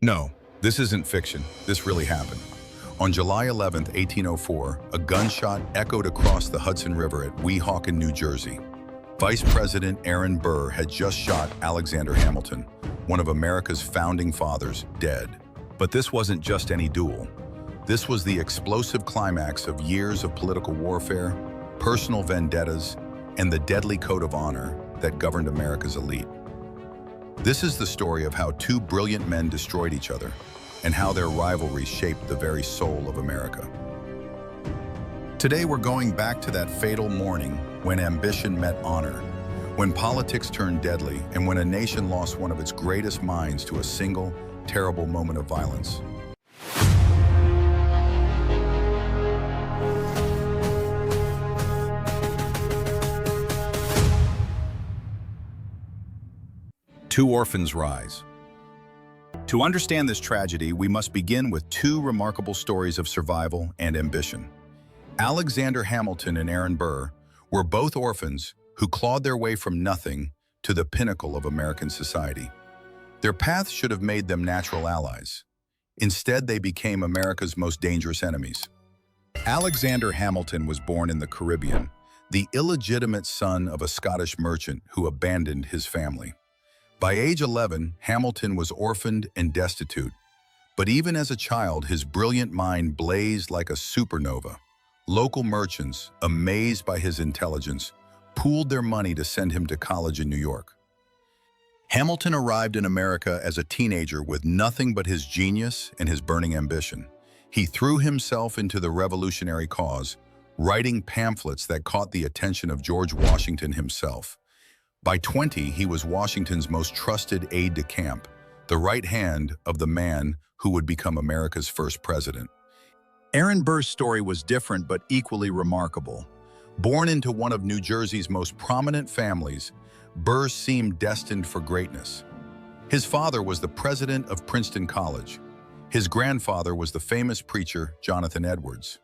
No, this isn't fiction. This really happened. On July 11, 1804, a gunshot echoed across the Hudson River at Weehawken, New Jersey. Vice President Aaron Burr had just shot Alexander Hamilton, one of America's founding fathers, dead. But this wasn't just any duel. This was the explosive climax of years of political warfare, personal vendettas, and the deadly code of honor that governed America's elite. This is the story of how two brilliant men destroyed each other and how their rivalry shaped the very soul of America. Today we're going back to that fatal morning when ambition met honor, when politics turned deadly, and when a nation lost one of its greatest minds to a single, terrible moment of violence. Two orphans rise. To understand this tragedy, we must begin with two remarkable stories of survival and ambition. Alexander Hamilton and Aaron Burr were both orphans who clawed their way from nothing to the pinnacle of American society. Their paths should have made them natural allies. Instead, they became America's most dangerous enemies. Alexander Hamilton was born in the Caribbean, the illegitimate son of a Scottish merchant who abandoned his family. By age 11, Hamilton was orphaned and destitute, but even as a child, his brilliant mind blazed like a supernova. Local merchants, amazed by his intelligence, pooled their money to send him to college in New York. Hamilton arrived in America as a teenager with nothing but his genius and his burning ambition. He threw himself into the revolutionary cause, writing pamphlets that caught the attention of George Washington himself. By 20, he was Washington's most trusted aide-de-camp, the right hand of the man who would become America's first president. Aaron Burr's story was different but equally remarkable. Born into one of New Jersey's most prominent families, Burr seemed destined for greatness. His father was the president of Princeton College. His grandfather was the famous preacher Jonathan Edwards.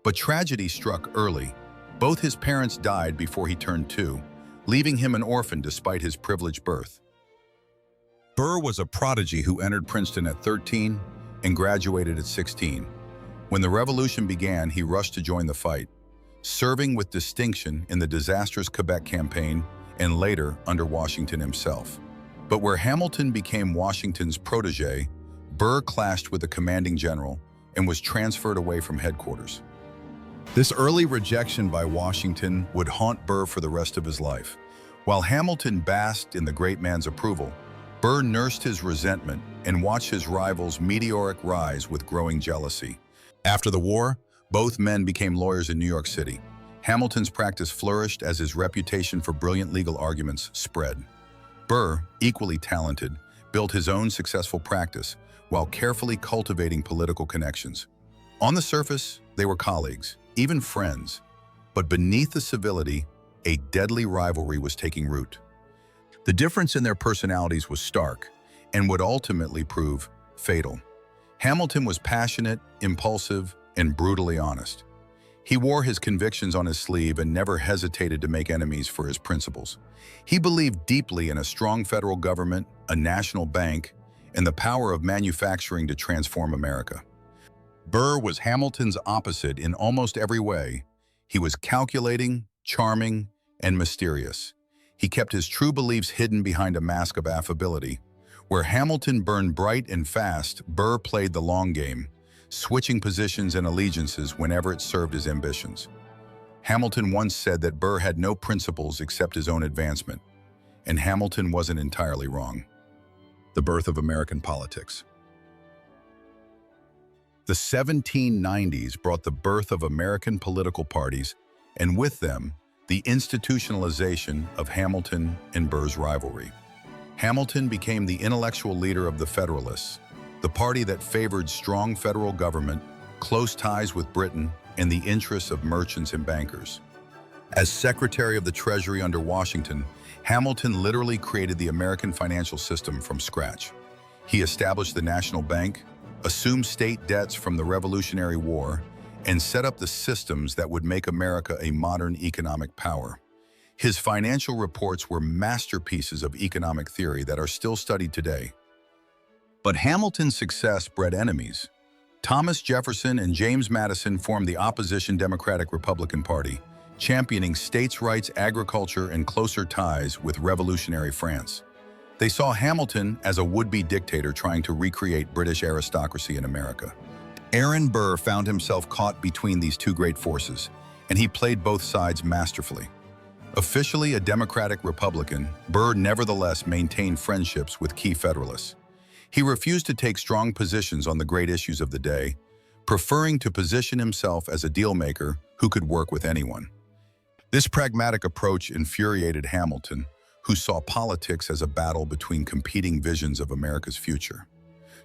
But tragedy struck early. Both his parents died before he turned 2, leaving him an orphan despite his privileged birth. Burr was a prodigy who entered Princeton at 13 and graduated at 16. When the revolution began, he rushed to join the fight, serving with distinction in the disastrous Quebec campaign and later under Washington himself. But where Hamilton became Washington's protege, Burr clashed with the commanding general and was transferred away from headquarters. This early rejection by Washington would haunt Burr for the rest of his life. While Hamilton basked in the great man's approval, Burr nursed his resentment and watched his rival's meteoric rise with growing jealousy. After the war, both men became lawyers in New York City. Hamilton's practice flourished as his reputation for brilliant legal arguments spread. Burr, equally talented, built his own successful practice while carefully cultivating political connections. On the surface, they were colleagues, even friends, but beneath the civility, a deadly rivalry was taking root. The difference in their personalities was stark and would ultimately prove fatal. Hamilton was passionate, impulsive, and brutally honest. He wore his convictions on his sleeve and never hesitated to make enemies for his principles. He believed deeply in a strong federal government, a national bank, and the power of manufacturing to transform America. Burr was Hamilton's opposite in almost every way. He was calculating, charming, and mysterious. He kept his true beliefs hidden behind a mask of affability. Where Hamilton burned bright and fast, Burr played the long game, switching positions and allegiances whenever it served his ambitions. Hamilton once said that Burr had no principles except his own advancement, and Hamilton wasn't entirely wrong. The birth of American politics. The 1790s brought the birth of American political parties, and with them, the institutionalization of Hamilton and Burr's rivalry. Hamilton became the intellectual leader of the Federalists, the party that favored strong federal government, close ties with Britain, and the interests of merchants and bankers. As Secretary of the Treasury under Washington, Hamilton literally created the American financial system from scratch. He established the national bank, assumed state debts from the Revolutionary War, and set up the systems that would make America a modern economic power. His financial reports were masterpieces of economic theory that are still studied today. But Hamilton's success bred enemies. Thomas Jefferson and James Madison formed the opposition Democratic-Republican Party, championing states' rights, agriculture, and closer ties with revolutionary France. They saw Hamilton as a would-be dictator trying to recreate British aristocracy in America. Aaron Burr found himself caught between these two great forces, and he played both sides masterfully. Officially a Democratic Republican, Burr nevertheless maintained friendships with key Federalists. He refused to take strong positions on the great issues of the day, preferring to position himself as a deal-maker who could work with anyone. This pragmatic approach infuriated Hamilton, who saw politics as a battle between competing visions of America's future.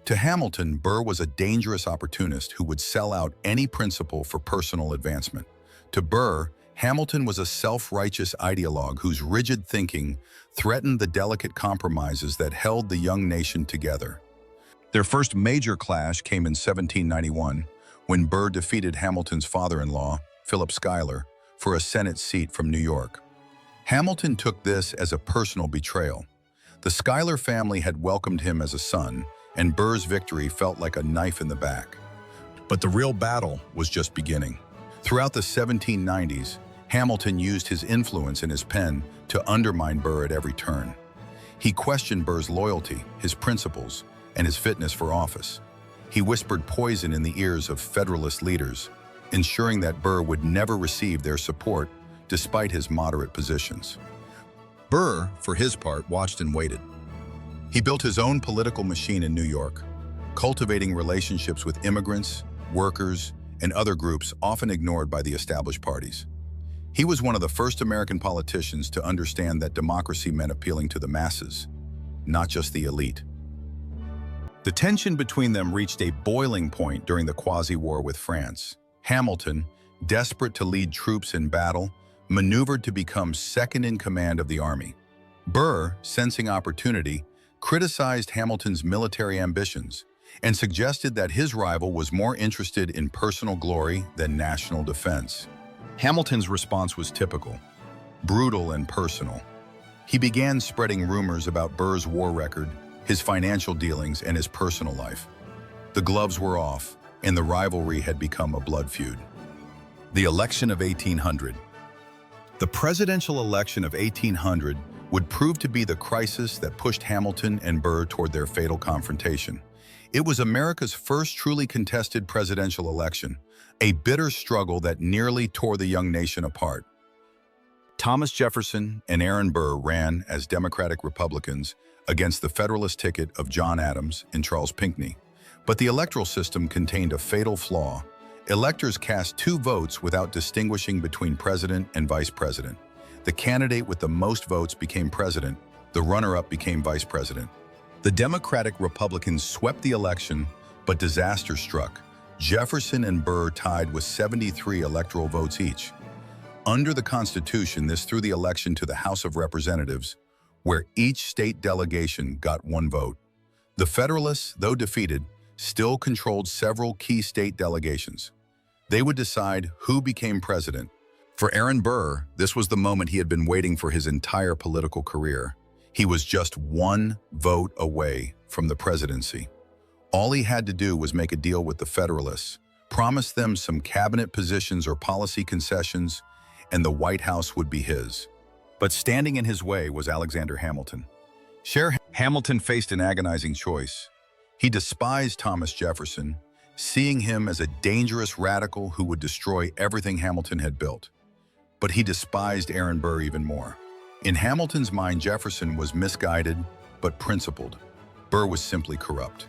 To Hamilton, Burr was a dangerous opportunist who would sell out any principle for personal advancement. To Burr, Hamilton was a self-righteous ideologue whose rigid thinking threatened the delicate compromises that held the young nation together. Their first major clash came in 1791, when Burr defeated Hamilton's father-in-law, Philip Schuyler, for a Senate seat from New York. Hamilton took this as a personal betrayal. The Schuyler family had welcomed him as a son, and Burr's victory felt like a knife in the back. But the real battle was just beginning. Throughout the 1790s, Hamilton used his influence and his pen to undermine Burr at every turn. He questioned Burr's loyalty, his principles, and his fitness for office. He whispered poison in the ears of Federalist leaders, ensuring that Burr would never receive their support despite his moderate positions. Burr, for his part, watched and waited. He built his own political machine in New York, cultivating relationships with immigrants, workers, and other groups often ignored by the established parties. He was one of the first American politicians to understand that democracy meant appealing to the masses, not just the elite. The tension between them reached a boiling point during the Quasi-War with France. Hamilton, desperate to lead troops in battle, maneuvered to become second in command of the army. Burr, sensing opportunity, criticized Hamilton's military ambitions and suggested that his rival was more interested in personal glory than national defense. Hamilton's response was typical, brutal and personal. He began spreading rumors about Burr's war record, his financial dealings, and his personal life. The gloves were off, and the rivalry had become a blood feud. The election of 1800. The presidential election of 1800 would prove to be the crisis that pushed Hamilton and Burr toward their fatal confrontation. It was America's first truly contested presidential election, a bitter struggle that nearly tore the young nation apart. Thomas Jefferson and Aaron Burr ran as Democratic Republicans against the Federalist ticket of John Adams and Charles Pinckney. But the electoral system contained a fatal flaw. Electors cast 2 votes without distinguishing between president and vice president. The candidate with the most votes became president, the runner-up became vice president. The Democratic Republicans swept the election, but disaster struck. Jefferson and Burr tied with 73 electoral votes each. Under the Constitution, this threw the election to the House of Representatives, where each state delegation got 1 vote. The Federalists, though defeated, still controlled several key state delegations. They would decide who became president. For Aaron Burr, this was the moment he had been waiting for his entire political career. He was just 1 vote away from the presidency. All he had to do was make a deal with the Federalists, promise them some cabinet positions or policy concessions, and the White House would be his. But standing in his way was Alexander Hamilton. Hamilton faced an agonizing choice. He despised Thomas Jefferson, seeing him as a dangerous radical who would destroy everything Hamilton had built. But he despised Aaron Burr even more. In Hamilton's mind, Jefferson was misguided, but principled. Burr was simply corrupt.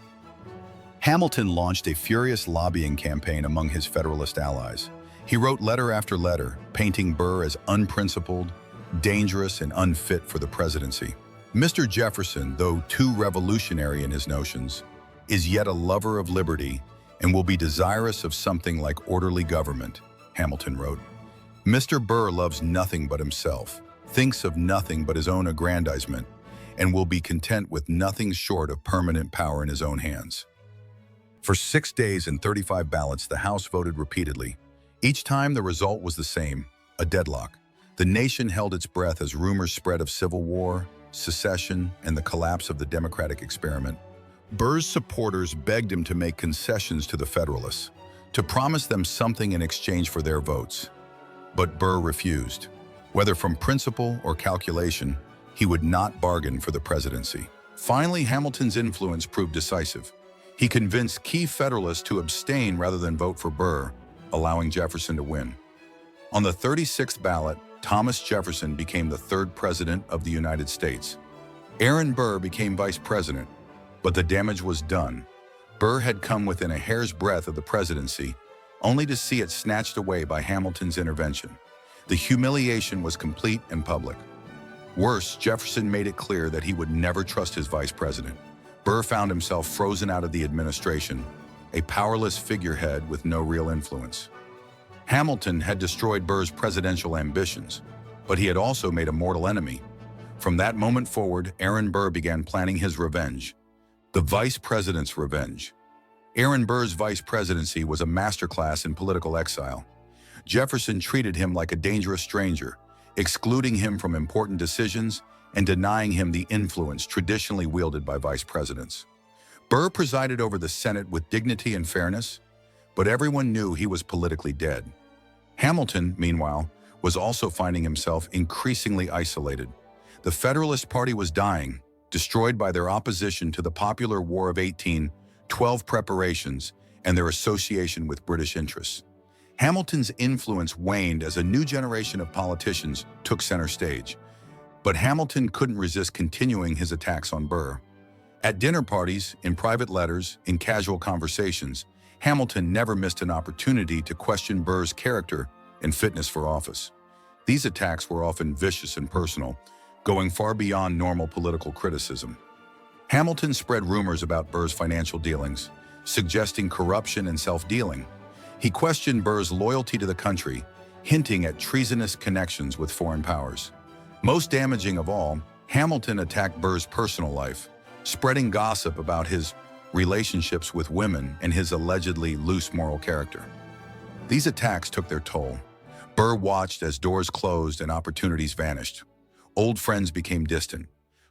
Hamilton launched a furious lobbying campaign among his Federalist allies. He wrote letter after letter, painting Burr as unprincipled, dangerous, and unfit for the presidency. Mr. Jefferson, though too revolutionary in his notions, is yet a lover of liberty and will be desirous of something like orderly government, Hamilton wrote. Mr. Burr loves nothing but himself, thinks of nothing but his own aggrandizement, and will be content with nothing short of permanent power in his own hands. For 6 days and 35 ballots, the House voted repeatedly. Each time the result was the same, a deadlock. The nation held its breath as rumors spread of civil war, secession, and the collapse of the democratic experiment. Burr's supporters begged him to make concessions to the Federalists, to promise them something in exchange for their votes. But Burr refused. Whether from principle or calculation, he would not bargain for the presidency. Finally, Hamilton's influence proved decisive. He convinced key Federalists to abstain rather than vote for Burr, allowing Jefferson to win. On the 36th ballot, Thomas Jefferson became the third president of the United States. Aaron Burr became vice president, but the damage was done. Burr had come within a hair's breadth of the presidency, only to see it snatched away by Hamilton's intervention. The humiliation was complete and public. Worse, Jefferson made it clear that he would never trust his vice president. Burr found himself frozen out of the administration, a powerless figurehead with no real influence. Hamilton had destroyed Burr's presidential ambitions, but he had also made a mortal enemy. From that moment forward, Aaron Burr began planning his revenge. The vice president's revenge. Aaron Burr's vice presidency was a masterclass in political exile. Jefferson treated him like a dangerous stranger, excluding him from important decisions and denying him the influence traditionally wielded by vice presidents. Burr presided over the Senate with dignity and fairness, but everyone knew he was politically dead. Hamilton, meanwhile, was also finding himself increasingly isolated. The Federalist Party was dying, destroyed by their opposition to the popular War of 1812 preparations and their association with British interests. Hamilton's influence waned as a new generation of politicians took center stage, but Hamilton couldn't resist continuing his attacks on Burr. At dinner parties, in private letters, in casual conversations, Hamilton never missed an opportunity to question Burr's character and fitness for office. These attacks were often vicious and personal, going far beyond normal political criticism. Hamilton spread rumors about Burr's financial dealings, suggesting corruption and self-dealing. He questioned Burr's loyalty to the country, hinting at treasonous connections with foreign powers. Most damaging of all, Hamilton attacked Burr's personal life, spreading gossip about his relationships with women and his allegedly loose moral character. These attacks took their toll. Burr watched as doors closed and opportunities vanished. Old friends became distant.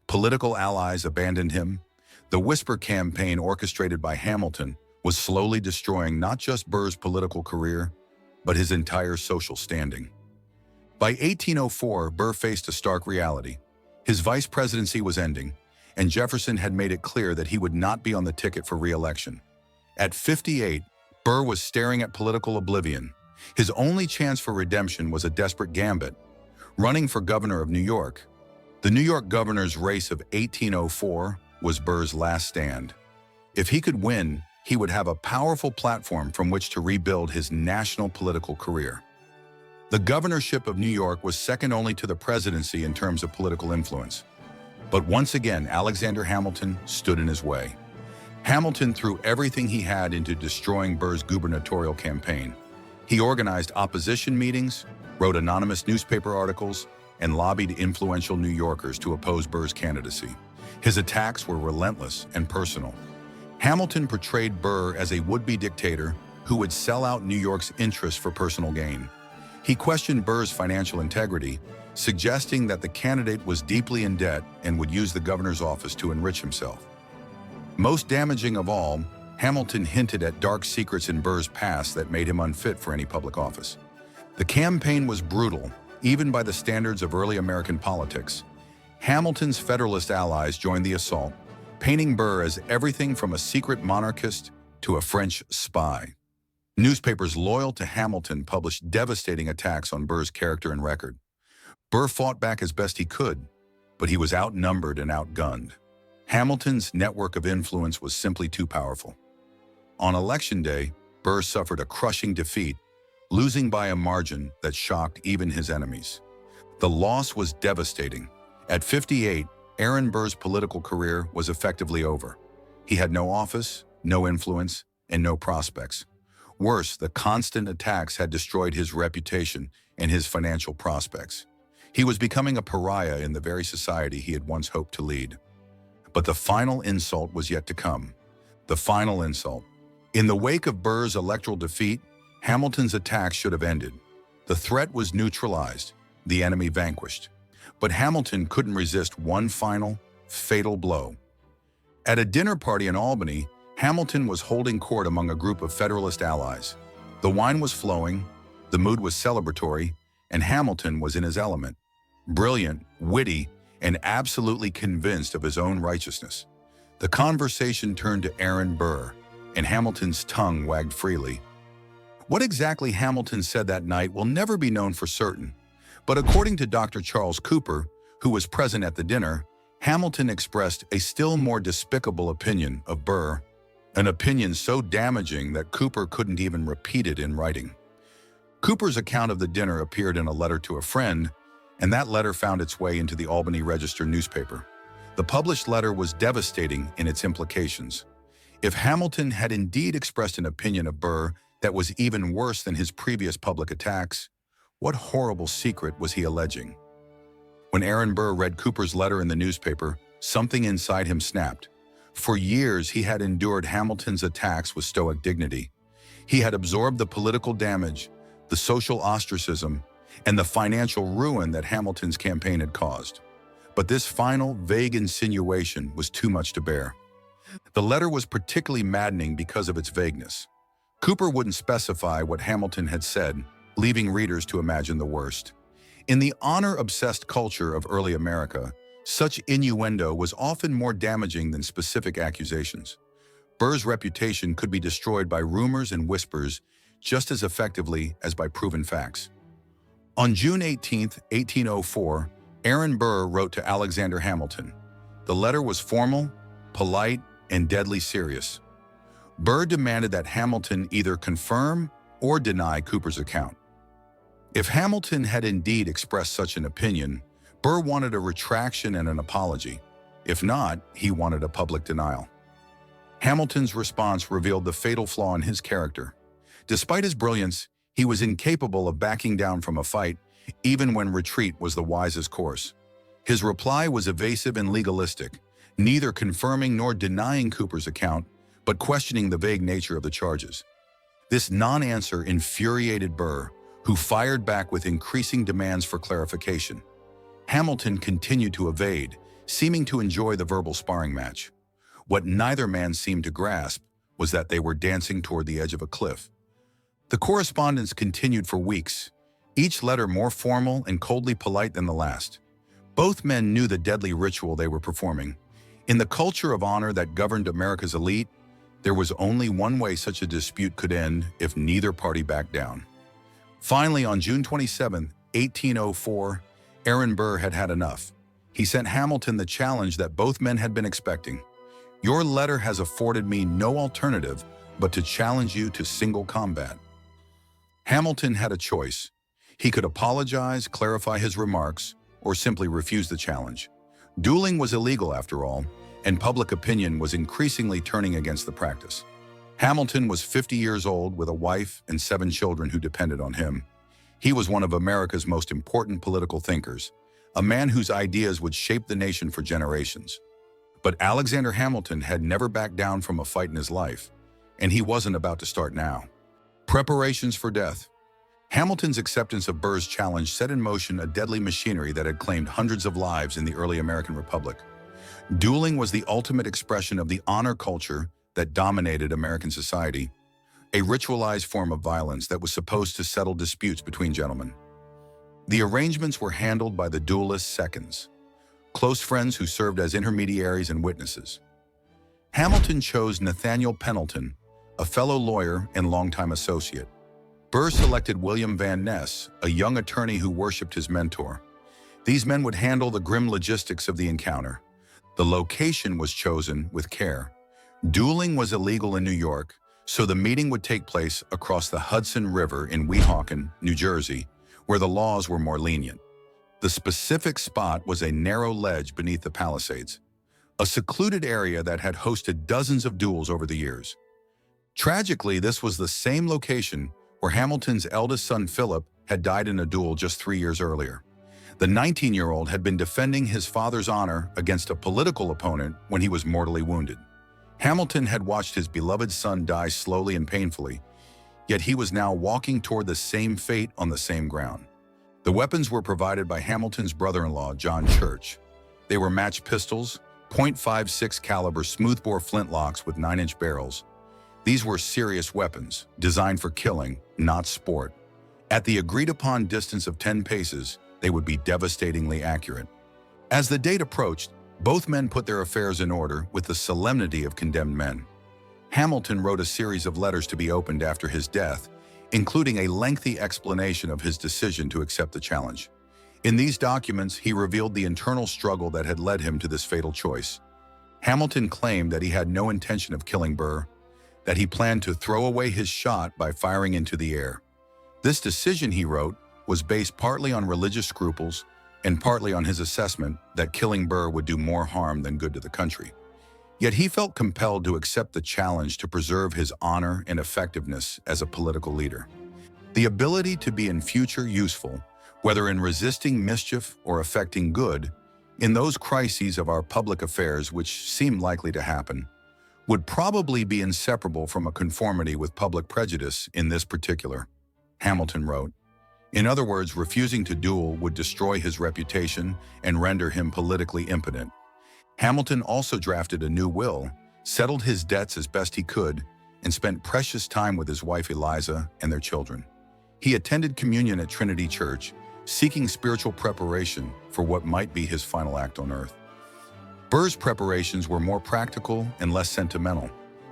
Political allies abandoned him. The Whisper campaign orchestrated by Hamilton was slowly destroying not just Burr's political career, but his entire social standing. By 1804, Burr faced a stark reality. His vice presidency was ending, and Jefferson had made it clear that he would not be on the ticket for re-election. At 58, Burr was staring at political oblivion. His only chance for redemption was a desperate gambit, running for governor of New York. The New York governor's race of 1804 was Burr's last stand. If he could win, he would have a powerful platform from which to rebuild his national political career. The governorship of New York was second only to the presidency in terms of political influence. But once again, Alexander Hamilton stood in his way. Hamilton threw everything he had into destroying Burr's gubernatorial campaign. He organized opposition meetings, wrote anonymous newspaper articles, and lobbied influential New Yorkers to oppose Burr's candidacy. His attacks were relentless and personal. Hamilton portrayed Burr as a would-be dictator who would sell out New York's interests for personal gain. He questioned Burr's financial integrity, suggesting that the candidate was deeply in debt and would use the governor's office to enrich himself. Most damaging of all, Hamilton hinted at dark secrets in Burr's past that made him unfit for any public office. The campaign was brutal, even by the standards of early American politics. Hamilton's Federalist allies joined the assault, painting Burr as everything from a secret monarchist to a French spy. Newspapers loyal to Hamilton published devastating attacks on Burr's character and record. Burr fought back as best he could, but he was outnumbered and outgunned. Hamilton's network of influence was simply too powerful. On election day, Burr suffered a crushing defeat, losing by a margin that shocked even his enemies. The loss was devastating. At 58, Aaron Burr's political career was effectively over. He had no office, no influence, and no prospects. Worse, the constant attacks had destroyed his reputation and his financial prospects. He was becoming a pariah in the very society he had once hoped to lead. But the final insult was yet to come. The final insult. In the wake of Burr's electoral defeat, Hamilton's attacks should have ended. The threat was neutralized, the enemy vanquished. But Hamilton couldn't resist one final, fatal blow. At a dinner party in Albany, Hamilton was holding court among a group of Federalist allies. The wine was flowing, the mood was celebratory, and Hamilton was in his element. Brilliant, witty, and absolutely convinced of his own righteousness. The conversation turned to Aaron Burr, and Hamilton's tongue wagged freely. What exactly Hamilton said that night will never be known for certain, but according to Dr. Charles Cooper, who was present at the dinner, Hamilton expressed a still more despicable opinion of Burr, an opinion so damaging that Cooper couldn't even repeat it in writing. Cooper's account of the dinner appeared in a letter to a friend, and that letter found its way into the Albany Register newspaper. The published letter was devastating in its implications. If Hamilton had indeed expressed an opinion of Burr that was even worse than his previous public attacks, what horrible secret was he alleging? When Aaron Burr read Cooper's letter in the newspaper, something inside him snapped. For years, he had endured Hamilton's attacks with stoic dignity. He had absorbed the political damage, the social ostracism, and the financial ruin that Hamilton's campaign had caused. But this final, vague insinuation was too much to bear. The letter was particularly maddening because of its vagueness. Cooper wouldn't specify what Hamilton had said, leaving readers to imagine the worst. In the honor-obsessed culture of early America, such innuendo was often more damaging than specific accusations. Burr's reputation could be destroyed by rumors and whispers just as effectively as by proven facts. On June 18, 1804, Aaron Burr wrote to Alexander Hamilton. The letter was formal, polite, and deadly serious. Burr demanded that Hamilton either confirm or deny Cooper's account. If Hamilton had indeed expressed such an opinion, Burr wanted a retraction and an apology. If not, he wanted a public denial. Hamilton's response revealed the fatal flaw in his character. Despite his brilliance, he was incapable of backing down from a fight, even when retreat was the wisest course. His reply was evasive and legalistic, neither confirming nor denying Cooper's account, but questioning the vague nature of the charges. This non-answer infuriated Burr, who fired back with increasing demands for clarification. Hamilton continued to evade, seeming to enjoy the verbal sparring match. What neither man seemed to grasp was that they were dancing toward the edge of a cliff. The correspondence continued for weeks, each letter more formal and coldly polite than the last. Both men knew the deadly ritual they were performing. In the culture of honor that governed America's elite, there was only one way such a dispute could end if neither party backed down. Finally, on June 27, 1804, Aaron Burr had had enough. He sent Hamilton the challenge that both men had been expecting. Your letter has afforded me no alternative but to challenge you to single combat. Hamilton had a choice. He could apologize, clarify his remarks, or simply refuse the challenge. Dueling was illegal after all, and public opinion was increasingly turning against the practice. Hamilton was 50 years old with a wife and 7 children who depended on him. He was one of America's most important political thinkers, a man whose ideas would shape the nation for generations. But Alexander Hamilton had never backed down from a fight in his life, and he wasn't about to start now. Preparations for death. Hamilton's acceptance of Burr's challenge set in motion a deadly machinery that had claimed hundreds of lives in the early American Republic. Dueling was the ultimate expression of the honor culture that dominated American society, a ritualized form of violence that was supposed to settle disputes between gentlemen. The arrangements were handled by the duelist's seconds, close friends who served as intermediaries and witnesses. Hamilton chose Nathaniel Pendleton, a fellow lawyer and longtime associate. Burr selected William Van Ness, a young attorney who worshipped his mentor. These men would handle the grim logistics of the encounter. The location was chosen with care. Dueling was illegal in New York, so the meeting would take place across the Hudson River in Weehawken, New Jersey, where the laws were more lenient. The specific spot was a narrow ledge beneath the Palisades, a secluded area that had hosted dozens of duels over the years. Tragically, this was the same location where Hamilton's eldest son Philip had died in a duel just 3 years earlier. The 19-year-old had been defending his father's honor against a political opponent when he was mortally wounded. Hamilton had watched his beloved son die slowly and painfully, yet he was now walking toward the same fate on the same ground. The weapons were provided by Hamilton's brother-in-law, John Church. They were matched pistols, .56 caliber smoothbore flintlocks with 9-inch barrels. These were serious weapons, designed for killing, not sport. At the agreed-upon distance of 10 paces, they would be devastatingly accurate. As the date approached, both men put their affairs in order with the solemnity of condemned men. Hamilton wrote a series of letters to be opened after his death, including a lengthy explanation of his decision to accept the challenge. In these documents, he revealed the internal struggle that had led him to this fatal choice. Hamilton claimed that he had no intention of killing Burr, that he planned to throw away his shot by firing into the air. This decision, he wrote, was based partly on religious scruples and partly on his assessment that killing Burr would do more harm than good to the country. Yet he felt compelled to accept the challenge to preserve his honor and effectiveness as a political leader. The ability to be in future useful, whether in resisting mischief or effecting good, in those crises of our public affairs which seem likely to happen, would probably be inseparable from a conformity with public prejudice in this particular, Hamilton wrote. In other words, refusing to duel would destroy his reputation and render him politically impotent. Hamilton also drafted a new will, settled his debts as best he could, and spent precious time with his wife Eliza and their children. He attended communion at Trinity Church, seeking spiritual preparation for what might be his final act on earth. Burr's preparations were more practical and less sentimental.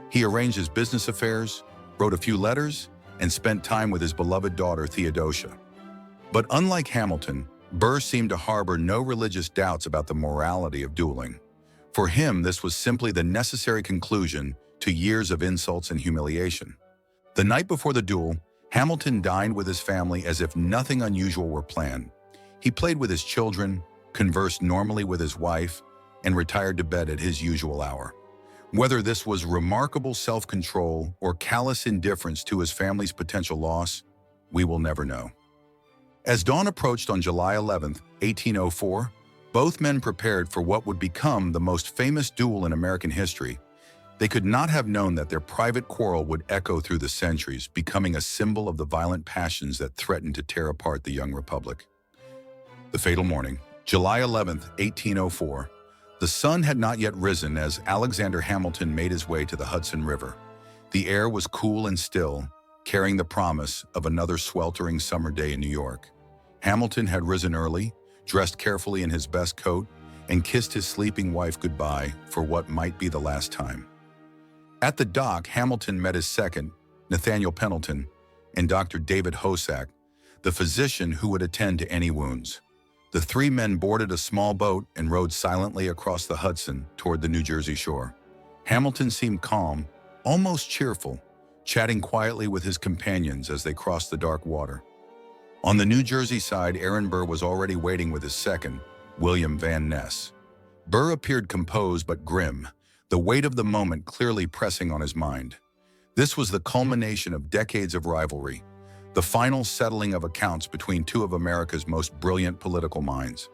He arranged his business affairs, wrote a few letters, and spent time with his beloved daughter Theodosia. But unlike Hamilton, Burr seemed to harbor no religious doubts about the morality of dueling. For him, this was simply the necessary conclusion to years of insults and humiliation. The night before the duel, Hamilton dined with his family as if nothing unusual were planned. He played with his children, conversed normally with his wife, and retired to bed at his usual hour. Whether this was remarkable self-control or callous indifference to his family's potential loss, we will never know. As dawn approached on July 11, 1804, both men prepared for what would become the most famous duel in American history. They could not have known that their private quarrel would echo through the centuries, becoming a symbol of the violent passions that threatened to tear apart the young republic. The fatal morning, July 11, 1804. The sun had not yet risen as Alexander Hamilton made his way to the Hudson River. The air was cool and still, carrying the promise of another sweltering summer day in New York. Hamilton had risen early, dressed carefully in his best coat, and kissed his sleeping wife goodbye for what might be the last time. At the dock, Hamilton met his second, Nathaniel Pendleton, and Dr. David Hosack, the physician who would attend to any wounds. The three men boarded a small boat and rowed silently across the Hudson toward the New Jersey shore. Hamilton seemed calm, almost cheerful, chatting quietly with his companions as they crossed the dark water. On the New Jersey side, Aaron Burr was already waiting with his second, William Van Ness. Burr appeared composed but grim, the weight of the moment clearly pressing on his mind. This was the culmination of decades of rivalry, the final settling of accounts between two of America's most brilliant political minds.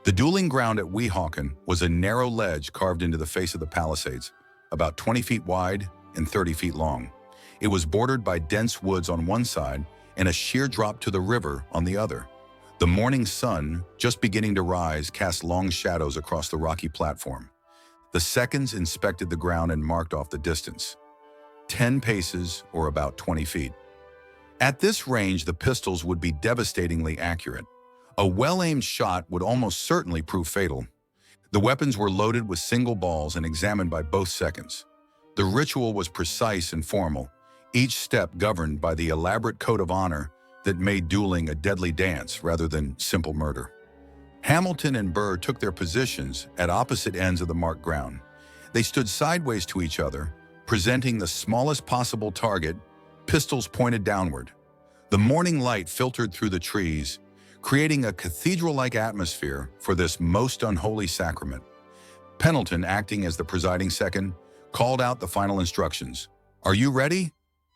The dueling ground at Weehawken was a narrow ledge carved into the face of the Palisades, about 20 feet wide and 30 feet long. It was bordered by dense woods on one side and a sheer drop to the river on the other. The morning sun, just beginning to rise, cast long shadows across the rocky platform. The seconds inspected the ground and marked off the distance. 10 paces, or about 20 feet. At this range, the pistols would be devastatingly accurate. A well-aimed shot would almost certainly prove fatal. The weapons were loaded with single balls and examined by both seconds. The ritual was precise and formal, each step governed by the elaborate code of honor that made dueling a deadly dance rather than simple murder. Hamilton and Burr took their positions at opposite ends of the marked ground. They stood sideways to each other, presenting the smallest possible target, pistols pointed downward. The morning light filtered through the trees, creating a cathedral-like atmosphere for this most unholy sacrament. Pendleton, acting as the presiding second, called out the final instructions. "Are you ready?"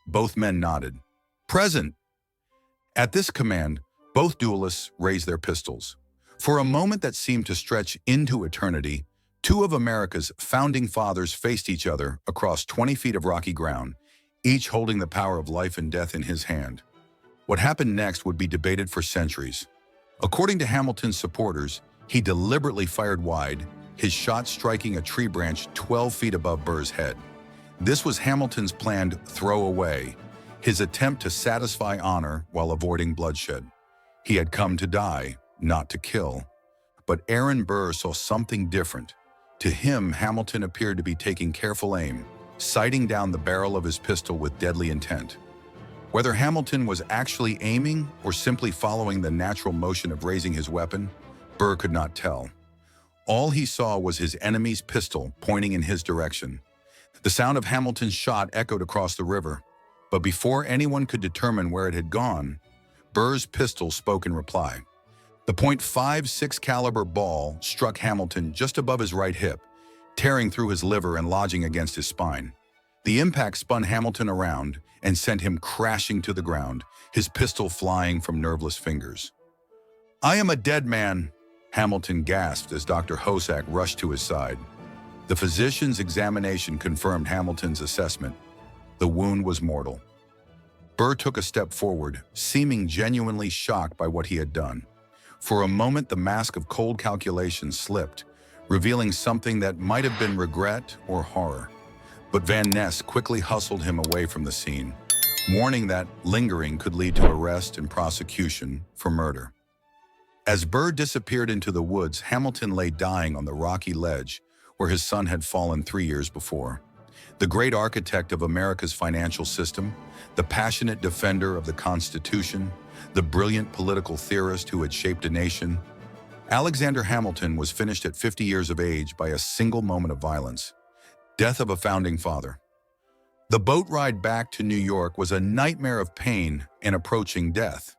Both men nodded. "Present." At this command, both duelists raised their pistols. For a moment that seemed to stretch into eternity, two of America's founding fathers faced each other across 20 feet of rocky ground, each holding the power of life and death in his hand. What happened next would be debated for centuries. According to Hamilton's supporters, he deliberately fired wide, his shot striking a tree branch 12 feet above Burr's head. This was Hamilton's planned throwaway, his attempt to satisfy honor while avoiding bloodshed. He had come to die, not to kill. But Aaron Burr saw something different. To him, Hamilton appeared to be taking careful aim, sighting down the barrel of his pistol with deadly intent. Whether Hamilton was actually aiming or simply following the natural motion of raising his weapon, Burr could not tell. All he saw was his enemy's pistol pointing in his direction. The sound of Hamilton's shot echoed across the river, but before anyone could determine where it had gone, Burr's pistol spoke in reply. The .56 caliber ball struck Hamilton just above his right hip, tearing through his liver and lodging against his spine. The impact spun Hamilton around and sent him crashing to the ground, his pistol flying from nerveless fingers. "I am a dead man," Hamilton gasped as Dr. Hosack rushed to his side. The physician's examination confirmed Hamilton's assessment. The wound was mortal. Burr took a step forward, seeming genuinely shocked by what he had done. For a moment, the mask of cold calculation slipped, revealing something that might have been regret or horror. But Van Ness quickly hustled him away from the scene, warning that lingering could lead to arrest and prosecution for murder. As Burr disappeared into the woods, Hamilton lay dying on the rocky ledge where his son had fallen 3 years before. The great architect of America's financial system, the passionate defender of the Constitution, the brilliant political theorist who had shaped a nation, Alexander Hamilton was finished at 50 years of age by a single moment of violence. Death of a founding father. The boat ride back to New York was a nightmare of pain and approaching death.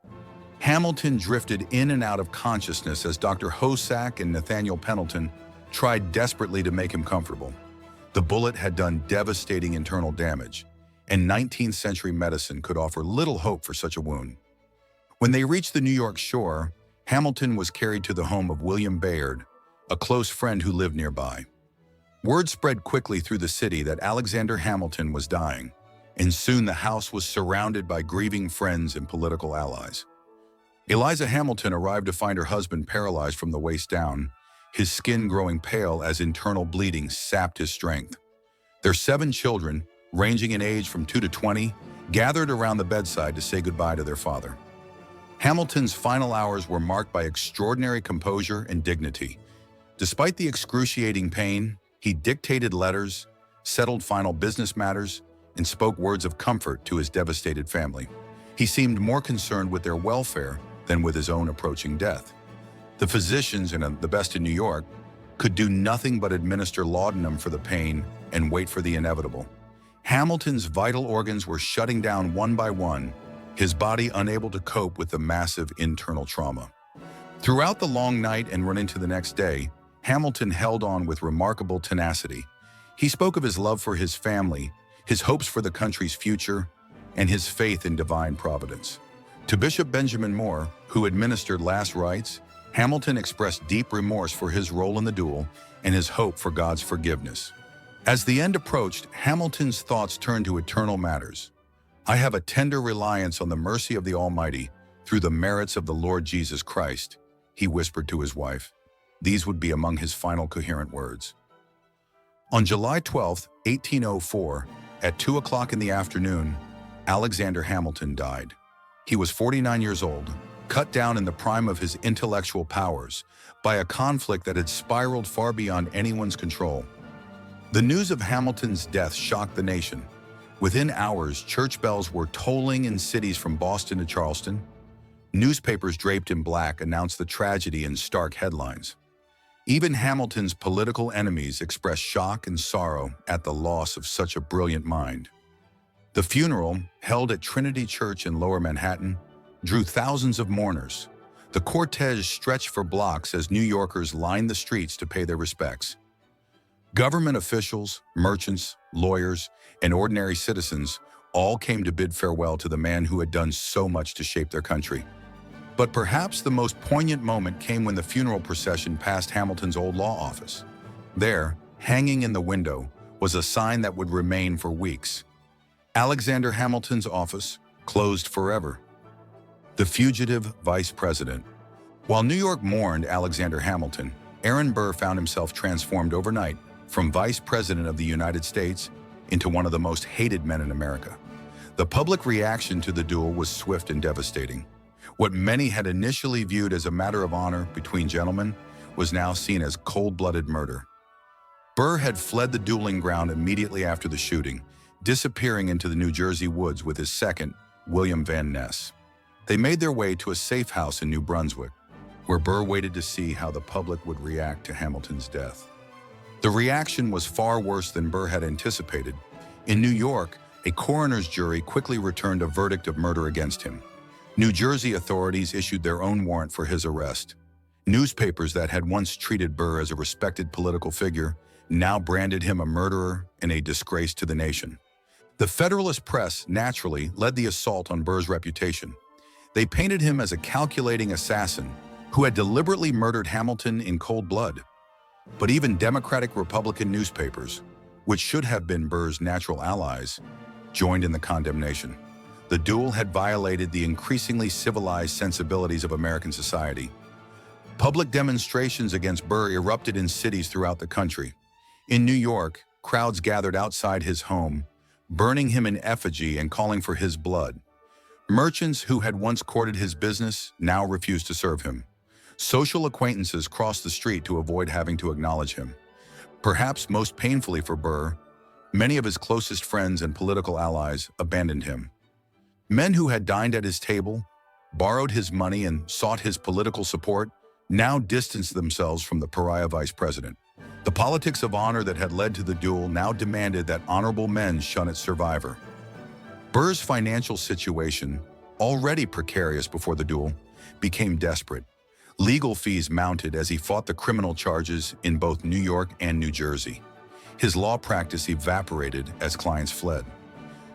Hamilton drifted in and out of consciousness as Dr. Hosack and Nathaniel Pendleton tried desperately to make him comfortable. The bullet had done devastating internal damage, and 19th century medicine could offer little hope for such a wound. When they reached the New York shore, Hamilton was carried to the home of William Bayard, a close friend who lived nearby. Word spread quickly through the city that Alexander Hamilton was dying, and soon the house was surrounded by grieving friends and political allies. Eliza Hamilton arrived to find her husband paralyzed from the waist down, his skin growing pale as internal bleeding sapped his strength. Their 7 children, ranging in age from 2 to 20, gathered around the bedside to say goodbye to their father. Hamilton's final hours were marked by extraordinary composure and dignity. Despite the excruciating pain, he dictated letters, settled final business matters, and spoke words of comfort to his devastated family. He seemed more concerned with their welfare than with his own approaching death. The physicians, and the best in New York, could do nothing but administer laudanum for the pain and wait for the inevitable. Hamilton's vital organs were shutting down one by one, his body unable to cope with the massive internal trauma. Throughout the long night and run into the next day, Hamilton held on with remarkable tenacity. He spoke of his love for his family, his hopes for the country's future, and his faith in divine providence. To Bishop Benjamin Moore, who administered last rites, Hamilton expressed deep remorse for his role in the duel and his hope for God's forgiveness. As the end approached, Hamilton's thoughts turned to eternal matters. "I have a tender reliance on the mercy of the Almighty through the merits of the Lord Jesus Christ," he whispered to his wife. These would be among his final coherent words. On July 12, 1804, at 2 o'clock in the afternoon, Alexander Hamilton died. He was 49 years old, cut down in the prime of his intellectual powers by a conflict that had spiraled far beyond anyone's control. The news of Hamilton's death shocked the nation. Within hours, church bells were tolling in cities from Boston to Charleston. Newspapers draped in black announced the tragedy in stark headlines. Even Hamilton's political enemies expressed shock and sorrow at the loss of such a brilliant mind. The funeral, held at Trinity Church in Lower Manhattan, drew thousands of mourners. The cortege stretched for blocks as New Yorkers lined the streets to pay their respects. Government officials, merchants, lawyers, and ordinary citizens all came to bid farewell to the man who had done so much to shape their country. But perhaps the most poignant moment came when the funeral procession passed Hamilton's old law office. There, hanging in the window, was a sign that would remain for weeks. Alexander Hamilton's office, closed forever. The fugitive vice president. While New York mourned Alexander Hamilton, Aaron Burr found himself transformed overnight from Vice President of the United States into one of the most hated men in America. The public reaction to the duel was swift and devastating. What many had initially viewed as a matter of honor between gentlemen was now seen as cold-blooded murder. Burr had fled the dueling ground immediately after the shooting, disappearing into the New Jersey woods with his second, William Van Ness. They made their way to a safe house in New Brunswick, where Burr waited to see how the public would react to Hamilton's death. The reaction was far worse than Burr had anticipated. In New York, a coroner's jury quickly returned a verdict of murder against him. New Jersey authorities issued their own warrant for his arrest. Newspapers that had once treated Burr as a respected political figure now branded him a murderer and a disgrace to the nation. The Federalist press, naturally, led the assault on Burr's reputation. They painted him as a calculating assassin who had deliberately murdered Hamilton in cold blood. But even Democratic Republican newspapers, which should have been Burr's natural allies, joined in the condemnation. The duel had violated the increasingly civilized sensibilities of American society. Public demonstrations against Burr erupted in cities throughout the country. In New York, crowds gathered outside his home, burning him in effigy and calling for his blood. Merchants who had once courted his business now refused to serve him. Social acquaintances crossed the street to avoid having to acknowledge him. Perhaps most painfully for Burr, many of his closest friends and political allies abandoned him. Men who had dined at his table, borrowed his money, and sought his political support now distanced themselves from the pariah vice president. The politics of honor that had led to the duel now demanded that honorable men shun its survivor. Burr's financial situation, already precarious before the duel, became desperate. Legal fees mounted as he fought the criminal charges in both New York and New Jersey. His law practice evaporated as clients fled.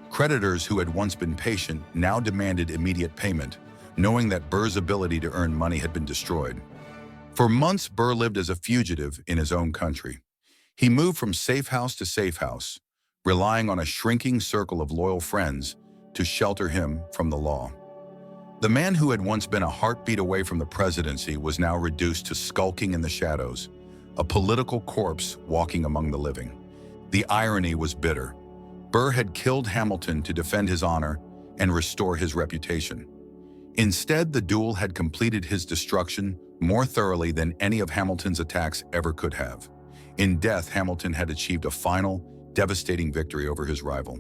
Creditors who had once been patient now demanded immediate payment, knowing that Burr's ability to earn money had been destroyed. For months, Burr lived as a fugitive in his own country. He moved from safe house to safe house, relying on a shrinking circle of loyal friends to shelter him from the law. The man who had once been a heartbeat away from the presidency was now reduced to skulking in the shadows, a political corpse walking among the living. The irony was bitter. Burr had killed Hamilton to defend his honor and restore his reputation. Instead, the duel had completed his destruction more thoroughly than any of Hamilton's attacks ever could have. In death, Hamilton had achieved a final, devastating victory over his rival.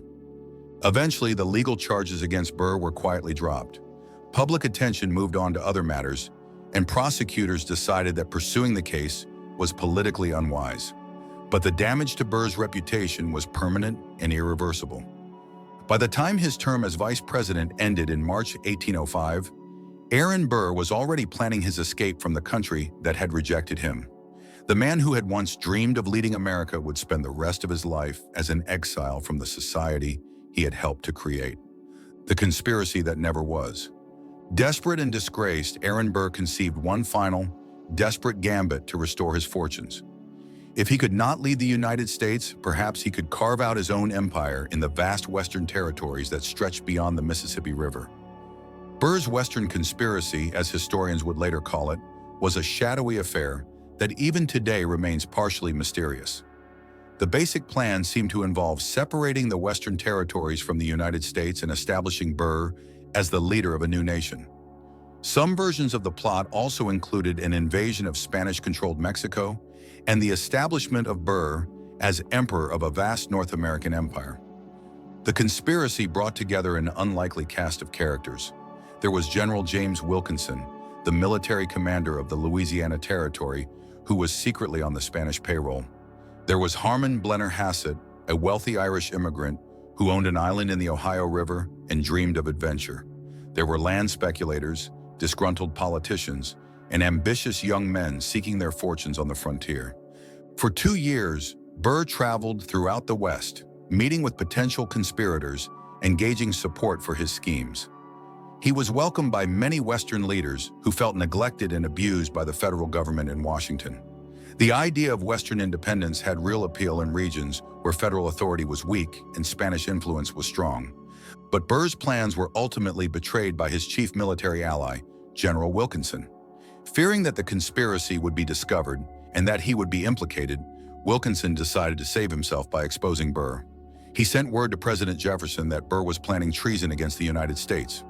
Eventually, the legal charges against Burr were quietly dropped. Public attention moved on to other matters, and prosecutors decided that pursuing the case was politically unwise. But the damage to Burr's reputation was permanent and irreversible. By the time his term as vice president ended in March 1805, Aaron Burr was already planning his escape from the country that had rejected him. The man who had once dreamed of leading America would spend the rest of his life as an exile from the society he had helped to create. The conspiracy that never was. Desperate and disgraced, Aaron Burr conceived one final, desperate gambit to restore his fortunes. If he could not lead the United States, perhaps he could carve out his own empire in the vast Western territories that stretched beyond the Mississippi River. Burr's Western conspiracy, as historians would later call it, was a shadowy affair that even today remains partially mysterious. The basic plan seemed to involve separating the Western territories from the United States and establishing Burr as the leader of a new nation. Some versions of the plot also included an invasion of Spanish-controlled Mexico and the establishment of Burr as emperor of a vast North American empire. The conspiracy brought together an unlikely cast of characters. There was General James Wilkinson, the military commander of the Louisiana Territory, who was secretly on the Spanish payroll. There was Harmon Blennerhassett, a wealthy Irish immigrant who owned an island in the Ohio River and dreamed of adventure. There were land speculators, disgruntled politicians, and ambitious young men seeking their fortunes on the frontier. For 2 years, Burr traveled throughout the West, meeting with potential conspirators and gauging support for his schemes. He was welcomed by many Western leaders who felt neglected and abused by the federal government in Washington. The idea of Western independence had real appeal in regions where federal authority was weak and Spanish influence was strong. But Burr's plans were ultimately betrayed by his chief military ally, General Wilkinson. Fearing that the conspiracy would be discovered and that he would be implicated, Wilkinson decided to save himself by exposing Burr. He sent word to President Jefferson that Burr was planning treason against the United States.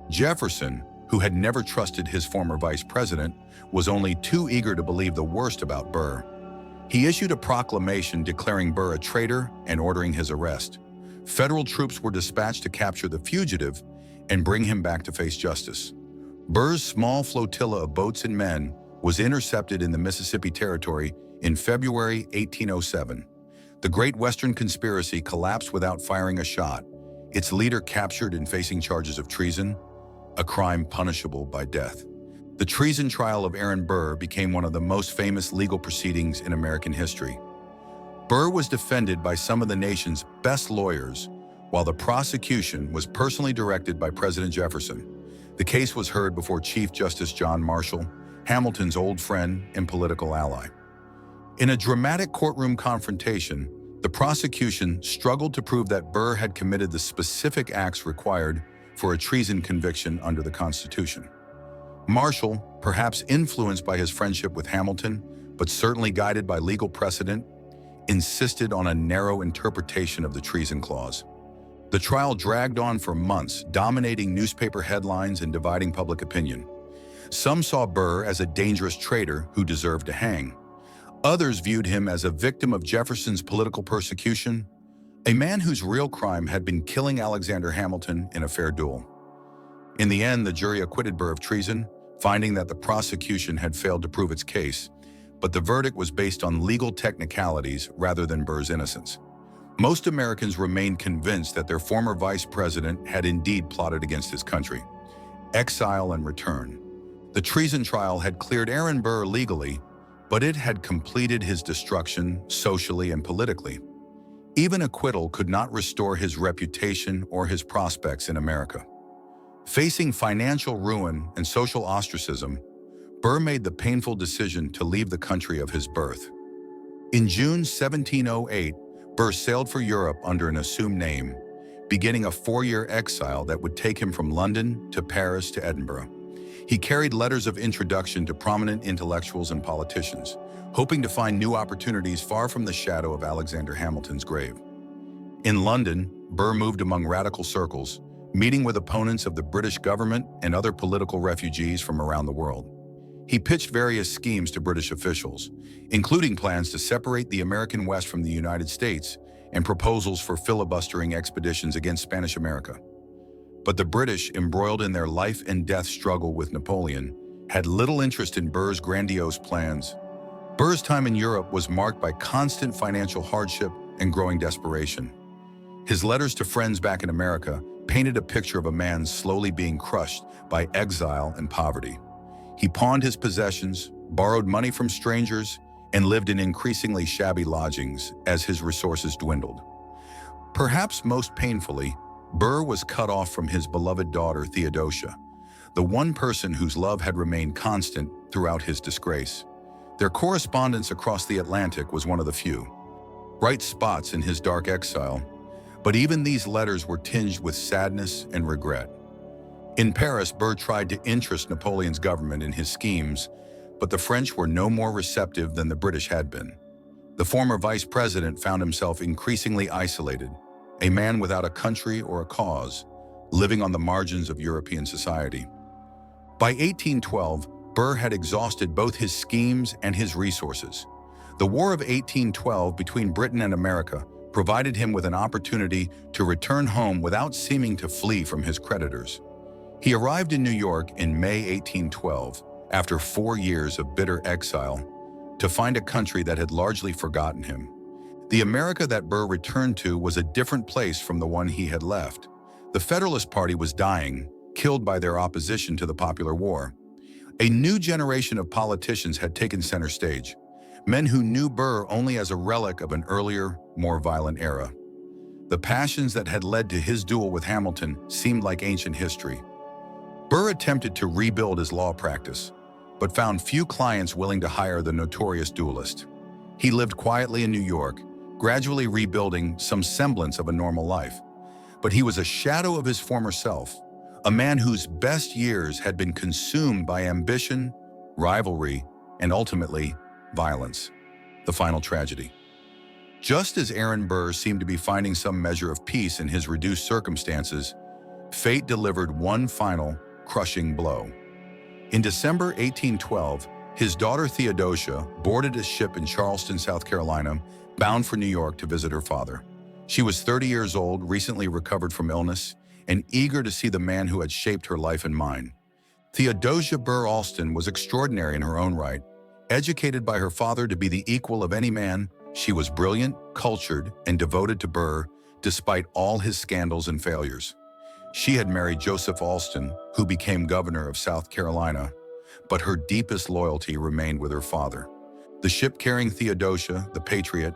Jefferson, who had never trusted his former vice president, was only too eager to believe the worst about Burr. He issued a proclamation declaring Burr a traitor and ordering his arrest. Federal troops were dispatched to capture the fugitive and bring him back to face justice. Burr's small flotilla of boats and men was intercepted in the Mississippi Territory in February 1807. The Great Western Conspiracy collapsed without firing a shot, its leader captured and facing charges of treason, a crime punishable by death. The treason trial of Aaron Burr became one of the most famous legal proceedings in American history. Burr was defended by some of the nation's best lawyers, while the prosecution was personally directed by President Jefferson. The case was heard before Chief Justice John Marshall, Hamilton's old friend and political ally. In a dramatic courtroom confrontation, the prosecution struggled to prove that Burr had committed the specific acts required for a treason conviction under the Constitution. Marshall, perhaps influenced by his friendship with Hamilton, but certainly guided by legal precedent, insisted on a narrow interpretation of the treason clause. The trial dragged on for months, dominating newspaper headlines and dividing public opinion. Some saw Burr as a dangerous traitor who deserved to hang. Others viewed him as a victim of Jefferson's political persecution, a man whose real crime had been killing Alexander Hamilton in a fair duel. In the end, the jury acquitted Burr of treason, finding that the prosecution had failed to prove its case, but the verdict was based on legal technicalities rather than Burr's innocence. Most Americans remained convinced that their former vice president had indeed plotted against his country. Exile and return. The treason trial had cleared Aaron Burr legally, but it had completed his destruction socially and politically. Even acquittal could not restore his reputation or his prospects in America. Facing financial ruin and social ostracism, Burr made the painful decision to leave the country of his birth. In June 1708, Burr sailed for Europe under an assumed name, beginning a 4-year exile that would take him from London to Paris to Edinburgh. He carried letters of introduction to prominent intellectuals and politicians, hoping to find new opportunities far from the shadow of Alexander Hamilton's grave. In London, Burr moved among radical circles, meeting with opponents of the British government and other political refugees from around the world. He pitched various schemes to British officials, including plans to separate the American West from the United States and proposals for filibustering expeditions against Spanish America. But the British, embroiled in their life and death struggle with Napoleon, had little interest in Burr's grandiose plans. Burr's time in Europe was marked by constant financial hardship and growing desperation. His letters to friends back in America painted a picture of a man slowly being crushed by exile and poverty. He pawned his possessions, borrowed money from strangers, and lived in increasingly shabby lodgings as his resources dwindled. Perhaps most painfully, Burr was cut off from his beloved daughter, Theodosia, the one person whose love had remained constant throughout his disgrace. Their correspondence across the Atlantic was one of the few bright spots in his dark exile, but even these letters were tinged with sadness and regret. In Paris, Burr tried to interest Napoleon's government in his schemes, but the French were no more receptive than the British had been. The former vice president found himself increasingly isolated, a man without a country or a cause, living on the margins of European society. By 1812, Burr had exhausted both his schemes and his resources. The War of 1812 between Britain and America provided him with an opportunity to return home without seeming to flee from his creditors. He arrived in New York in May 1812, after 4 years of bitter exile, to find a country that had largely forgotten him. The America that Burr returned to was a different place from the one he had left. The Federalist Party was dying, killed by their opposition to the popular war. A new generation of politicians had taken center stage, men who knew Burr only as a relic of an earlier, more violent era. The passions that had led to his duel with Hamilton seemed like ancient history. Burr attempted to rebuild his law practice, but found few clients willing to hire the notorious duelist. He lived quietly in New York, gradually rebuilding some semblance of a normal life. But he was a shadow of his former self, a man whose best years had been consumed by ambition, rivalry, and ultimately, violence, the final tragedy. Just as Aaron Burr seemed to be finding some measure of peace in his reduced circumstances, fate delivered one final, crushing blow. In December 1812, his daughter Theodosia boarded a ship in Charleston, South Carolina, bound for New York to visit her father. She was 30 years old, recently recovered from illness, and eager to see the man who had shaped her life and mind. Theodosia Burr Alston was extraordinary in her own right. Educated by her father to be the equal of any man, she was brilliant, cultured, and devoted to Burr, despite all his scandals and failures. She had married Joseph Alston, who became governor of South Carolina, but her deepest loyalty remained with her father. The ship carrying Theodosia, the Patriot,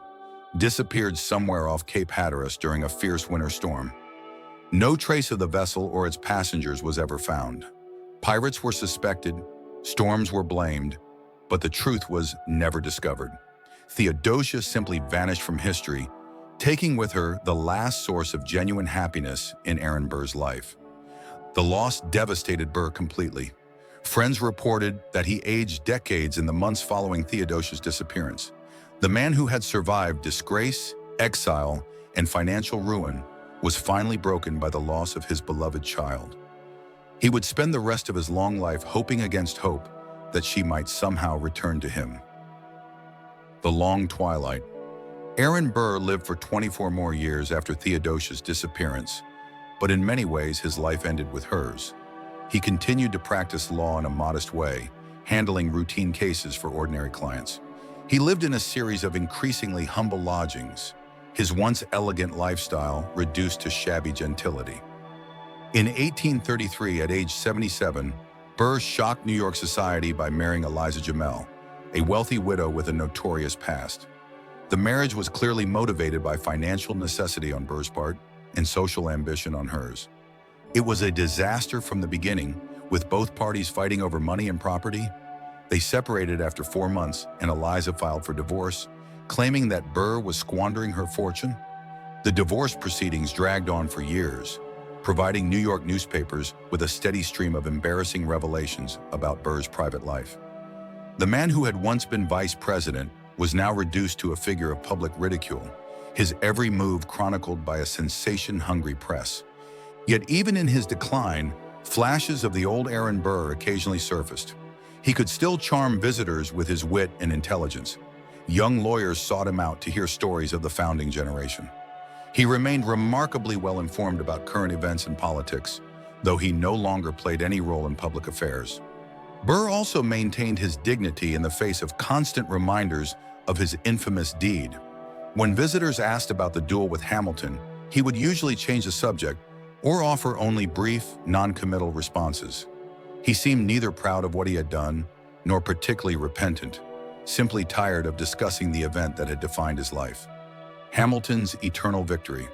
disappeared somewhere off Cape Hatteras during a fierce winter storm. No trace of the vessel or its passengers was ever found. Pirates were suspected, storms were blamed, but the truth was never discovered. Theodosia simply vanished from history, taking with her the last source of genuine happiness in Aaron Burr's life. The loss devastated Burr completely. Friends reported that he aged decades in the months following Theodosia's disappearance. The man who had survived disgrace, exile, and financial ruin was finally broken by the loss of his beloved child. He would spend the rest of his long life hoping against hope that she might somehow return to him. The long twilight. Aaron Burr lived for 24 more years after Theodosia's disappearance, but in many ways his life ended with hers. He continued to practice law in a modest way, handling routine cases for ordinary clients. He lived in a series of increasingly humble lodgings, his once elegant lifestyle reduced to shabby gentility. In 1833, at age 77, Burr shocked New York society by marrying Eliza Jamel, a wealthy widow with a notorious past. The marriage was clearly motivated by financial necessity on Burr's part and social ambition on hers. It was a disaster from the beginning, with both parties fighting over money and property. They separated after 4 months, and Eliza filed for divorce, claiming that Burr was squandering her fortune. The divorce proceedings dragged on for years, providing New York newspapers with a steady stream of embarrassing revelations about Burr's private life. The man who had once been vice president was now reduced to a figure of public ridicule, his every move chronicled by a sensation-hungry press. Yet even in his decline, flashes of the old Aaron Burr occasionally surfaced. He could still charm visitors with his wit and intelligence. Young lawyers sought him out to hear stories of the founding generation. He remained remarkably well informed about current events and politics, though he no longer played any role in public affairs. Burr also maintained his dignity in the face of constant reminders of his infamous deed. When visitors asked about the duel with Hamilton, he would usually change the subject or offer only brief, non-committal responses. He seemed neither proud of what he had done nor particularly repentant, simply tired of discussing the event that had defined his life. Hamilton's eternal victory.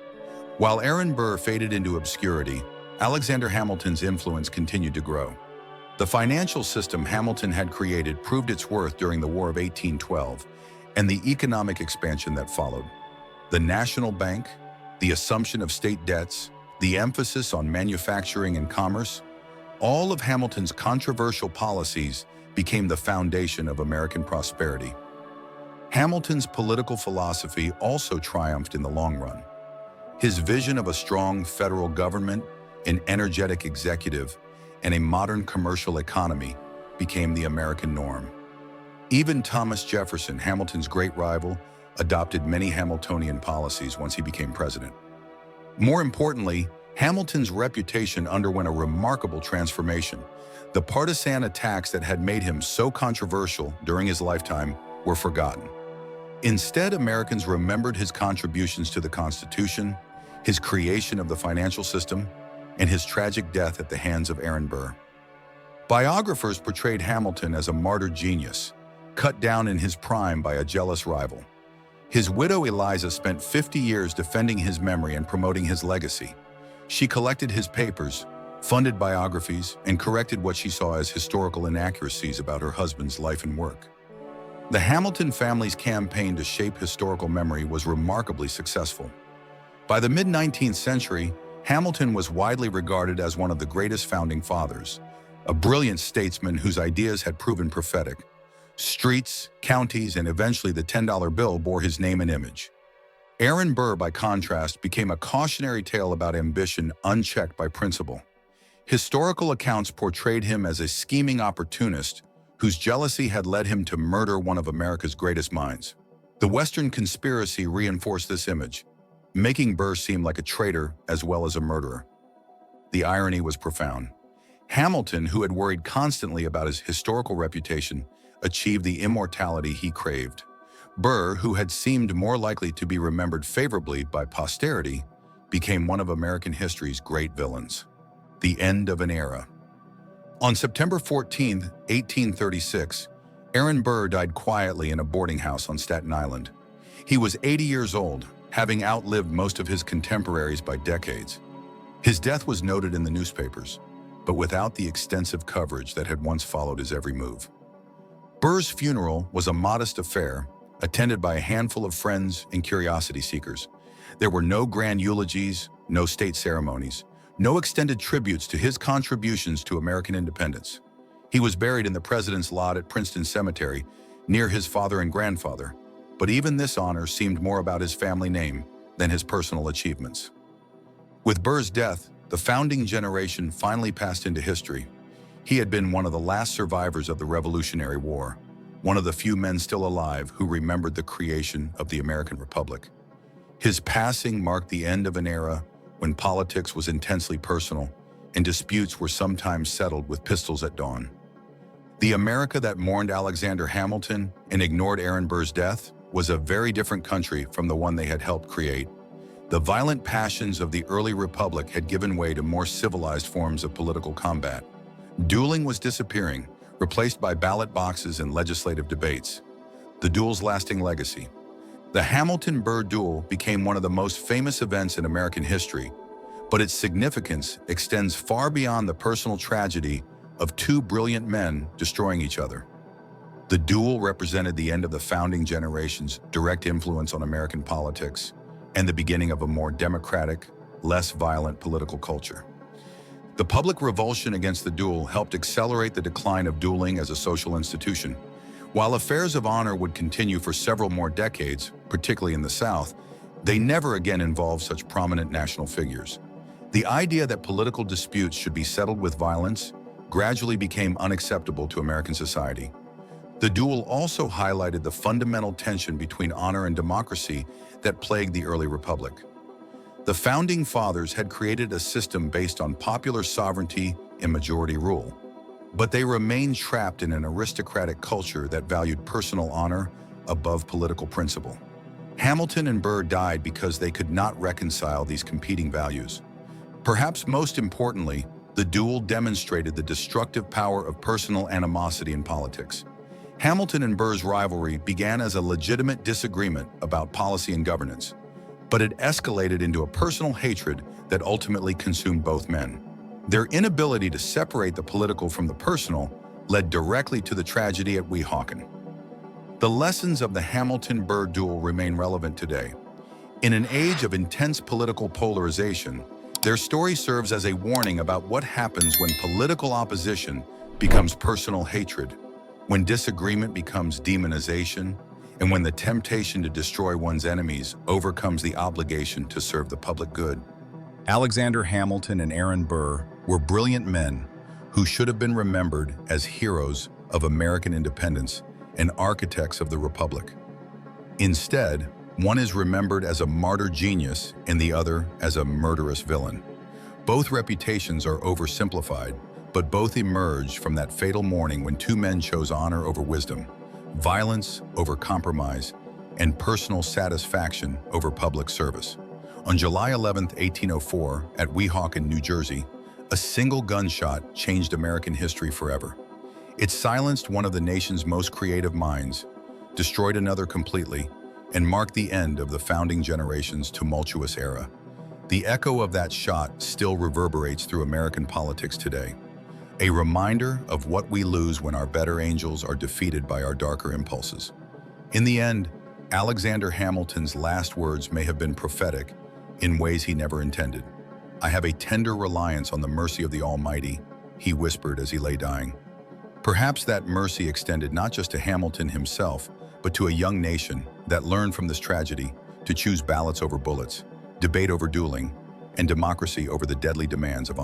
While Aaron Burr faded into obscurity, Alexander Hamilton's influence continued to grow. The financial system Hamilton had created proved its worth during the War of 1812 and the economic expansion that followed. The National Bank, the assumption of state debts, the emphasis on manufacturing and commerce, all of Hamilton's controversial policies became the foundation of American prosperity. Hamilton's political philosophy also triumphed in the long run. His vision of a strong federal government, an energetic executive, and a modern commercial economy became the American norm. Even Thomas Jefferson, Hamilton's great rival, adopted many Hamiltonian policies once he became president. More importantly, Hamilton's reputation underwent a remarkable transformation. The partisan attacks that had made him so controversial during his lifetime were forgotten. Instead, Americans remembered his contributions to the Constitution, his creation of the financial system, and his tragic death at the hands of Aaron Burr. Biographers portrayed Hamilton as a martyred genius, cut down in his prime by a jealous rival. His widow Eliza spent 50 years defending his memory and promoting his legacy. She collected his papers, funded biographies, and corrected what she saw as historical inaccuracies about her husband's life and work. The Hamilton family's campaign to shape historical memory was remarkably successful. By the mid-19th century, Hamilton was widely regarded as one of the greatest founding fathers, a brilliant statesman whose ideas had proven prophetic. Streets, counties, and eventually the $10 bill bore his name and image. Aaron Burr, by contrast, became a cautionary tale about ambition unchecked by principle. Historical accounts portrayed him as a scheming opportunist whose jealousy had led him to murder one of America's greatest minds. The Western conspiracy reinforced this image, making Burr seem like a traitor as well as a murderer. The irony was profound. Hamilton, who had worried constantly about his historical reputation, achieved the immortality he craved. Burr, who had seemed more likely to be remembered favorably by posterity, became one of American history's great villains. The end of an era. On September 14, 1836, Aaron Burr died quietly in a boarding house on Staten Island. He was 80 years old, having outlived most of his contemporaries by decades. His death was noted in the newspapers, but without the extensive coverage that had once followed his every move. Burr's funeral was a modest affair, attended by a handful of friends and curiosity seekers. There were no grand eulogies, no state ceremonies, no extended tributes to his contributions to American independence. He was buried in the President's lot at Princeton Cemetery, near his father and grandfather, but even this honor seemed more about his family name than his personal achievements. With Burr's death, the founding generation finally passed into history. He had been one of the last survivors of the Revolutionary War, one of the few men still alive who remembered the creation of the American Republic. His passing marked the end of an era when politics was intensely personal and disputes were sometimes settled with pistols at dawn. The America that mourned Alexander Hamilton and ignored Aaron Burr's death was a very different country from the one they had helped create. The violent passions of the early republic had given way to more civilized forms of political combat. Dueling was disappearing, replaced by ballot boxes and legislative debates. The duel's lasting legacy. The Hamilton-Burr duel became one of the most famous events in American history, but its significance extends far beyond the personal tragedy of two brilliant men destroying each other. The duel represented the end of the founding generation's direct influence on American politics and the beginning of a more democratic, less violent political culture. The public revulsion against the duel helped accelerate the decline of dueling as a social institution. While affairs of honor would continue for several more decades, particularly in the South, they never again involved such prominent national figures. The idea that political disputes should be settled with violence gradually became unacceptable to American society. The duel also highlighted the fundamental tension between honor and democracy that plagued the early republic. The Founding Fathers had created a system based on popular sovereignty and majority rule, but they remained trapped in an aristocratic culture that valued personal honor above political principle. Hamilton and Burr died because they could not reconcile these competing values. Perhaps most importantly, the duel demonstrated the destructive power of personal animosity in politics. Hamilton and Burr's rivalry began as a legitimate disagreement about policy and governance, but it escalated into a personal hatred that ultimately consumed both men. Their inability to separate the political from the personal led directly to the tragedy at Weehawken. The lessons of the Hamilton-Burr duel remain relevant today. In an age of intense political polarization, their story serves as a warning about what happens when political opposition becomes personal hatred, when disagreement becomes demonization, and when the temptation to destroy one's enemies overcomes the obligation to serve the public good. Alexander Hamilton and Aaron Burr were brilliant men who should have been remembered as heroes of American independence and architects of the Republic. Instead, one is remembered as a martyr genius and the other as a murderous villain. Both reputations are oversimplified, but both emerged from that fatal morning when two men chose honor over wisdom, violence over compromise, and personal satisfaction over public service. On July 11, 1804, at Weehawken, New Jersey, a single gunshot changed American history forever. It silenced one of the nation's most creative minds, destroyed another completely, and marked the end of the founding generation's tumultuous era. The echo of that shot still reverberates through American politics today, a reminder of what we lose when our better angels are defeated by our darker impulses. In the end, Alexander Hamilton's last words may have been prophetic in ways he never intended. "I have a tender reliance on the mercy of the Almighty," he whispered as he lay dying. Perhaps that mercy extended not just to Hamilton himself, but to a young nation that learned from this tragedy to choose ballots over bullets, debate over dueling, and democracy over the deadly demands of